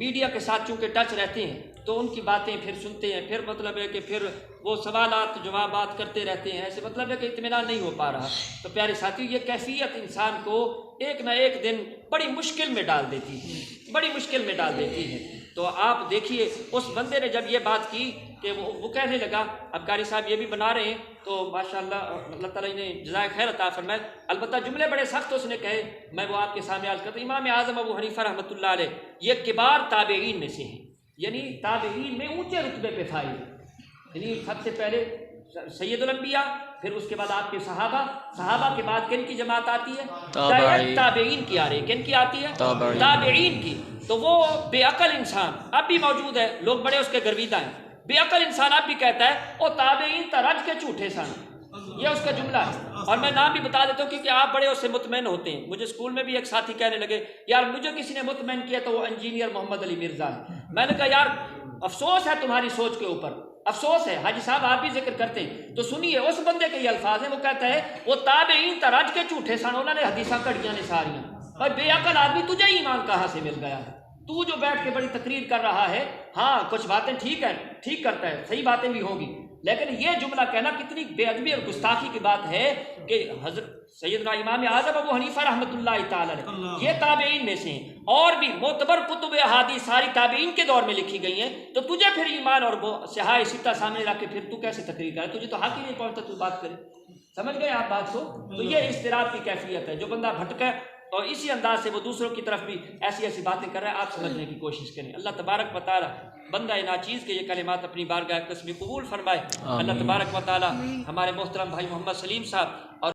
میڈیا کے ساتھ چونکہ ٹچ رہتے ہیں تو ان کی باتیں پھر سنتے ہیں، پھر مطلب ہے کہ پھر وہ سوالات جوابات کرتے رہتے ہیں، ایسے مطلب ہے کہ اطمینان نہیں ہو پا رہا۔ تو پیارے ساتھی، یہ کیفیت انسان کو ایک نہ ایک دن بڑی مشکل میں ڈال دیتی ہے، بڑی مشکل میں ڈال دیتی ہے۔ تو آپ دیکھیے اس بندے نے جب یہ بات کی کہ وہ کہنے لگا، اب قاری صاحب یہ بھی بنا رہے ہیں تو ماشاءاللہ اللہ تعالیٰ نے جزائے خیر عطا فرمائے، البتہ جملے بڑے سخت اس نے کہے، میں وہ آپ کے سامنے عرض کرتا ہوں۔ امام اعظم ابو حنیفہ رحمۃ اللہ علیہ یہ کبار تابعین میں سے ہیں، یعنی تابعین میں اونچے رتبے پہ فائز، یعنی سب سے پہلے سید الانبیاء، پھر اس کے بعد آپ کے صحابہ کے بعد کن کی جماعت آتی ہے؟ تابعین کی آ رہی ہے۔ کن کی آتی ہے؟ تابعین کی۔ تو وہ بے عقل انسان اب بھی موجود ہے، لوگ بڑے اس کے گرویدہ ہیں، بے عقل انسان اب بھی کہتا ہے او تابعین ترج کے جھوٹے سن، یہ اس کا جملہ ہے۔ اور میں نام بھی بتا دیتا ہوں کیونکہ آپ بڑے اس سے مطمئن ہوتے ہیں۔ مجھے اسکول میں بھی ایک ساتھی کہنے لگے، یار مجھے کسی نے مطمئن کیا تو وہ انجینئر محمد علی مرزا ہے۔ میں نے کہا یار افسوس ہے تمہاری سوچ کے اوپر، افسوس ہے۔ حاجی صاحب آپ بھی ذکر کرتے ہیں تو سنیے، اس بندے کے یہ الفاظ ہیں، وہ کہتا ہے وہ تابعین ترج کے جھوٹے سن، انہوں نے حدیثاں کڑیاں نے ساریاں۔ اور بے عقل آدمی، تجھے ایمان کہاں سے مل گیا ہے؟ تو جو بیٹھ کے بڑی تقریر کر رہا ہے، ہاں کچھ باتیں ٹھیک ہیں، ٹھیک کرتا ہے، صحیح باتیں بھی ہوں گی، لیکن یہ جملہ کہنا کتنی بے ادبی اور گستاخی کی بات ہے کہ حضرت سیدنا امام اعظم ابو حنیفہ رحمۃ اللہ تعالی علیہ یہ تابعین میں سے ہیں، اور بھی معتبر کتب احادیث ساری تابعین کے دور میں لکھی گئی ہیں، تو تجھے پھر ایمان اور صحائح ستہ سامنے رکھ کے پھر تو کیسے تقریر کرے؟ تجھے تو حق ہی نہیں پہنچتا تو بات کرے۔ سمجھ گئے آپ بات کو؟ تو یہ اضطراب کی کیفیت ہے، جو بندہ بھٹکا ہے اور اسی انداز سے وہ دوسروں کی طرف بھی ایسی ایسی باتیں کر رہا ہے، آپ سمجھنے کی کوشش کریں۔ اللہ تبارک و تعالی بندہ ناچیز کے یہ کلمات اپنی بارگاہ قسم قبول فرمائے۔ اللہ تبارک و تعالی ہمارے محترم بھائی محمد سلیم صاحب اور